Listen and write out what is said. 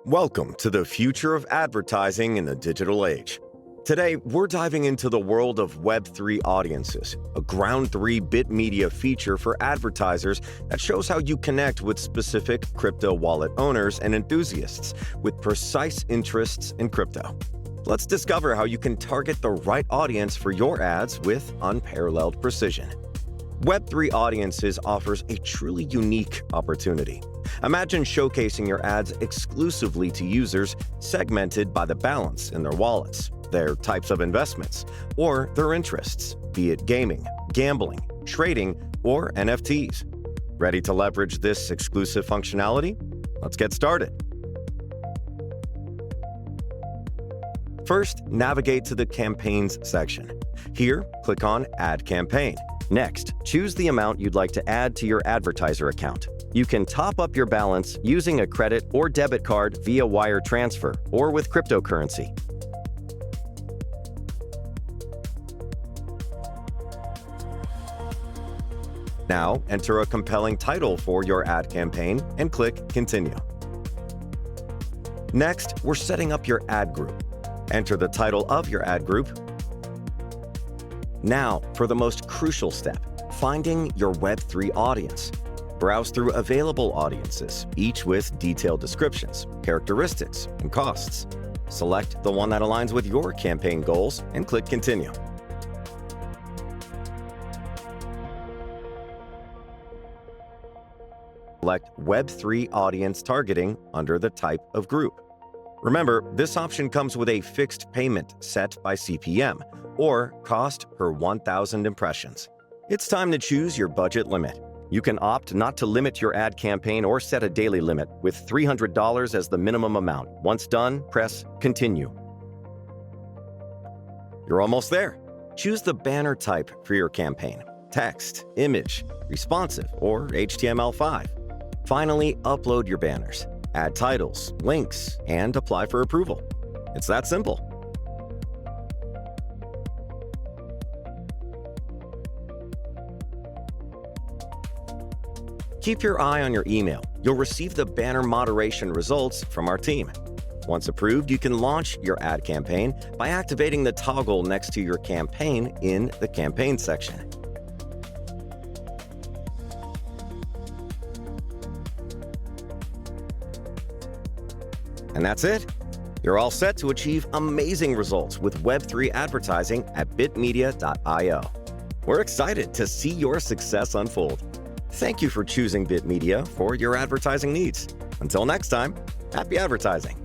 Welcome to the future of advertising in the digital age. Today, we're diving into the world of Web3 Audiences, a Ground 3 Bitmedia feature for advertisers that shows how you connect with specific crypto wallet owners and enthusiasts with precise interests in crypto. Let's discover how you can target the right audience for your ads with unparalleled precision. Web3 Audiences offers a truly unique opportunity. Imagine showcasing your ads exclusively to users segmented by the balance in their wallets, their types of investments, or their interests, be it gaming, gambling, trading, or NFTs. Ready to leverage this exclusive functionality? Let's get started. First, navigate to the Campaigns section. Here, click on Add Campaign. Next, choose the amount you'd like to add to your advertiser account. You can top up your balance using a credit or debit card via wire transfer or with cryptocurrency. Now, enter a compelling title for your ad campaign and click Continue. Next, we're setting up your ad group. Enter the title of your ad group. Now, for the most crucial step, finding your Web3 audience. Browse through available audiences, each with detailed descriptions, characteristics, and costs. Select the one that aligns with your campaign goals and click Continue. Select Web3 Audience Targeting under the type of group. Remember, this option comes with a fixed payment set by CPM, or cost per 1,000 impressions. It's time to choose your budget limit. You can opt not to limit your ad campaign or set a daily limit with $300 as the minimum amount. Once done, press Continue. You're almost there. Choose the banner type for your campaign: text, image, responsive, or HTML5. Finally, upload your banners, add titles, links, and apply for approval. It's that simple. Keep your eye on your email. You'll receive the banner moderation results from our team. Once approved, you can launch your ad campaign by activating the toggle next to your campaign in the Campaign section. And that's it. You're all set to achieve amazing results with Web3 advertising at bitmedia.io. We're excited to see your success unfold. Thank you for choosing Bitmedia for your advertising needs. Until next time, happy advertising.